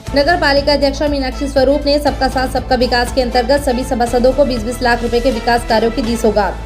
नगर पालिका अध्यक्ष मीनाक्षी स्वरूप ने सबका साथ सबका विकास के अंतर्गत सभी सभासदों को 20-20 लाख रुपए के विकास कार्यों की दी सौगात।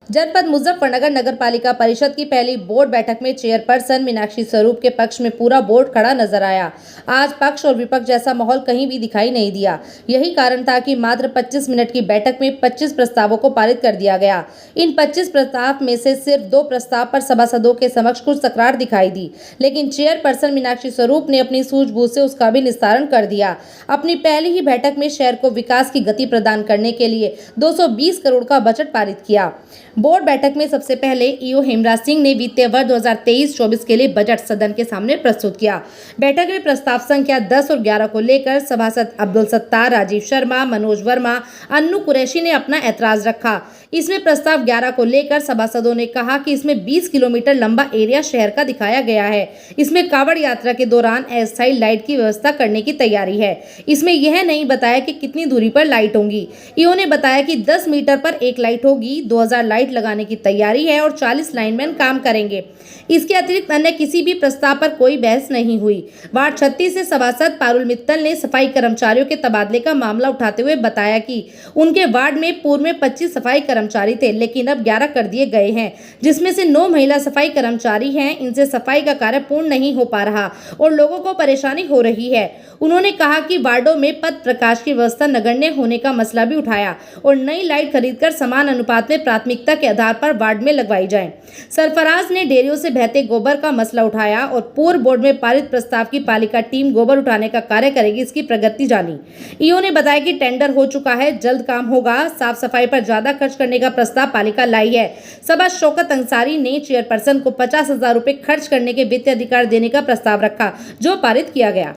जनपद मुजफ्फरनगर नगर पालिका परिषद की पहली बोर्ड बैठक में चेयरपर्सन मीनाक्षी स्वरूप के पक्ष में पूरा बोर्ड खड़ा नजर आया। आज पक्ष और विपक्ष जैसा माहौल कहीं भी दिखाई नहीं दिया। यही कारण था कि मात्र 25 मिनट की बैठक में 25 प्रस्तावों को पारित कर दिया गया। इन 25 प्रस्ताव में से सिर्फ 2 प्रस्ताव पर सभासदों के समक्ष कुछ तकरार दिखाई दी, लेकिन चेयरपर्सन मीनाक्षी स्वरूप ने अपनी सूझबूझ से उसका भी निस्तारण कर दिया। अपनी पहली ही बैठक में शहर को विकास की गति प्रदान करने के लिए 220 करोड़ का बजट पारित किया। बोर्ड बैठक में सबसे पहले ईओ हेमराज सिंह ने वित्तीय वर्ष 2023-24 के लिए बजट सदन के सामने प्रस्तुत किया। बैठक में प्रस्ताव संख्या 10 और 11 को लेकर सभासद अब्दुल सत्तार, राजीव शर्मा, मनोज वर्मा, अन्नू कुरैशी ने अपना ऐतराज रखा। इसमें प्रस्ताव 11 को लेकर सभासदों ने कहा कि इसमें 20 किलोमीटर लंबा एरिया शहर का दिखाया गया है। इसमें कांवड़ यात्रा के दौरान अस्थायी लाइट की व्यवस्था करने की तैयारी है। इसमें यह नहीं बताया कि कितनी दूरी पर लाइट होंगी। ईओ ने बताया कि 10 मीटर पर एक लाइट होगी, 2000 लाइट लगाने की तैयारी है और 40 लाइनमैन काम करेंगे। इसके अतिरिक्त अन्य किसी भी प्रस्ताव पर कोई बहस नहीं हुई। वार्ड 36 से सभासद पारुल मित्तल ने सफाई कर्मचारियों के तबादले का मामला उठाते हुए बताया कि उनके वार्ड में पूर्व में 25 सफाई कर्मचारी थे, लेकिन अब 11 कर दिए गए हैं, जिसमें से 9 महिला सफाई कर्मचारी हैं। इनसे सफाई का कार्य पूर्ण नहीं हो पा रहा और लोगों को परेशानी हो रही है। उन्होंने कहा कि वार्डों में पथ प्रकाश की व्यवस्था नगण्य होने का मसला भी उठाया और नई लाइट खरीदकर समान अनुपात में प्राथमिकता के आधार पर वार्ड में लगवाई जाए। सरफराज ने डेयरियों से बहते गोबर का मसला उठाया और पूर्व बोर्ड में पारित प्रस्ताव की पालिका टीम गोबर उठाने का कार्य करेगी, इसकी प्रगति जानी। ईओ ने बताया कि टेंडर हो चुका है, जल्द काम होगा। साफ सफाई पर ज्यादा खर्च करने का प्रस्ताव पालिका लाई है। सभा शौकत अंसारी ने चेयरपर्सन को 50,000 रुपए खर्च करने के वित्तीय अधिकार देने का प्रस्ताव रखा, जो पारित किया गया।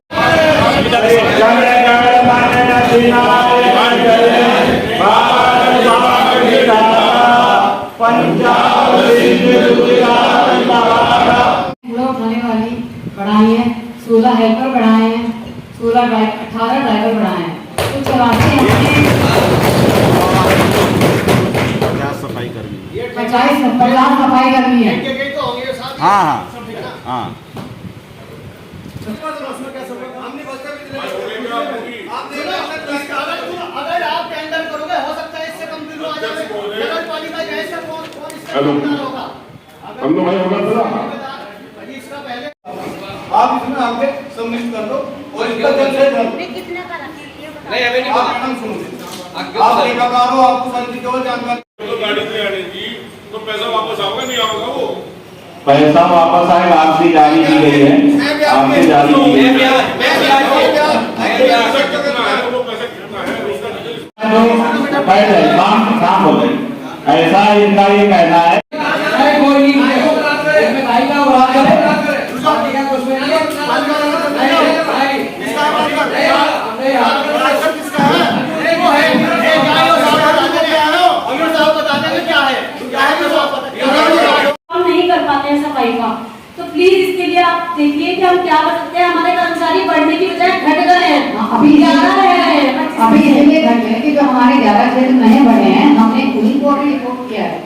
उठाने वाली बढ़ाई है, 16 हेल्पर बढ़ाए हैं, 18 ड्राइवर बढ़ाए हैं। तो चलाते हैं 50 सफाई कर्मी, 50 सफाई कर्मी है। हाँ हाँ अगर आप टेंडर करोगे हो सकता है इससे कम बिल आ जाए। नगर पालिका जैसे कौन इसका होगा, हम लोग इसका पहले आप इसमें आगे सम्मिलित कर दो और इसका कितने का रखें नहीं अभी नहीं आप सुनो आप ठेकेदार हो, आपको संचित केवल जानकारी तो गाड़ी से आएगी तो पैसा वापस आओगे नहीं आओगा। वो पैसा वापस आएगा, आपसे जारी की गई है, आपसे जारी की गई है। काम हो गई, ऐसा इनका ये कहना है। नहीं कर पाते हैं सफाई का, तो प्लीज इसके लिए आप देखिए कि हम क्या कर सकते हैं। हमारे कर्मचारी बढ़ने की बजाय घट गए हैं, अभी ज्यादा रह गए हैं। अभी इसलिए घट गए कि जो हमारे 11 क्षेत्र नए बढ़े हैं, हमने उन्हीं को भी रिपोर्ट किया है।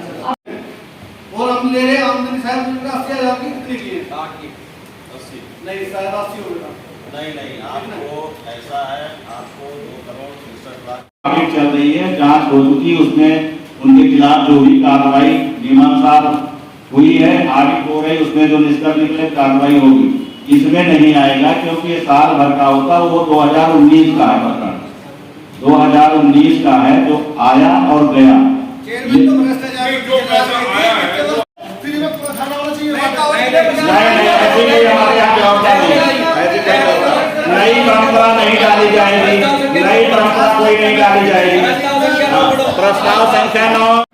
और हम ले रहे हैं आमदनी शायद 80,000 की कितनी की है? 80 नहीं शायद 80 होगा। नहीं आपको ऐसा है, आपको 2 करोड़ 63 लाख आगे चल रही है, जांच हो चुकी, उसमें उनके खिलाफ जो भी कार्रवाई नियमानुसार हुई है आगे हो रही, उसमें जो निष्कर्ष निकले कार्रवाई होगी। इसमें नहीं आएगा क्योंकि ये साल भर का होता, वो 2019 का है प्रकरण, 2019 का है जो आया और गया। नई परंपरा नहीं डाली जाएगी, नई परंपरा कोई नहीं डाली जाएगी। प्रस्ताव संख्या 9।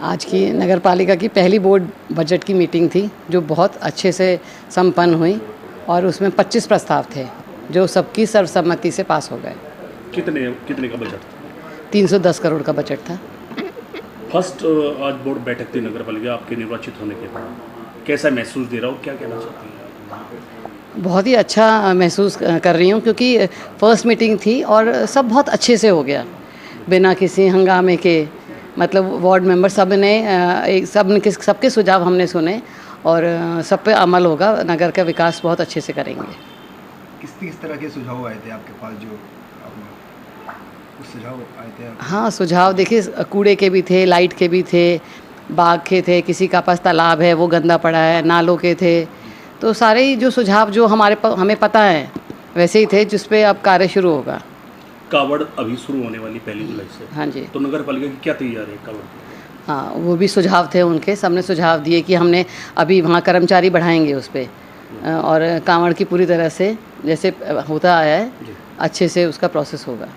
आज की नगर पालिका की पहली बोर्ड बजट की मीटिंग थी, जो बहुत अच्छे से संपन्न हुई और उसमें 25 प्रस्ताव थे, जो सबकी सर्वसम्मति से पास हो गए। कितने का बजट? 310 करोड़ का बजट था। फर्स्ट आज बोर्ड बैठक थी नगर पालिका आपके निर्वाचित होने के बाद, कैसा महसूस दे रहा हो, क्या कहना चाहती हैं? बहुत ही अच्छा महसूस कर रही हूँ, क्योंकि फर्स्ट मीटिंग थी और सब बहुत अच्छे से हो गया, बिना किसी हंगामे के। मतलब वार्ड मेंबर सब ने सबके सुझाव हमने सुने और सब पे अमल होगा, नगर का विकास बहुत अच्छे से करेंगे। किस तरह के सुझाव आए थे आपके पास, जो आपने कुछ सुझाव आए थे? हाँ, सुझाव देखिए, कूड़े के भी थे, लाइट के भी थे, बाग के थे, किसी का पास तालाब है वो गंदा पड़ा है, नालों के थे, तो सारे ही जो सुझाव जो हमें पता है वैसे ही थे, जिस पे अब कार्य शुरू होगा। कावड़ अभी शुरू होने वाली 1 जुलाई से। हाँ जी। तो नगर पालिका की क्या तैयारी है कावड़ की? हाँ, वो भी सुझाव थे उनके, सबने सुझाव दिए कि हमने अभी वहाँ कर्मचारी बढ़ाएंगे उस पर, और कांवड़ की पूरी तरह से जैसे होता आया है अच्छे से उसका प्रोसेस होगा।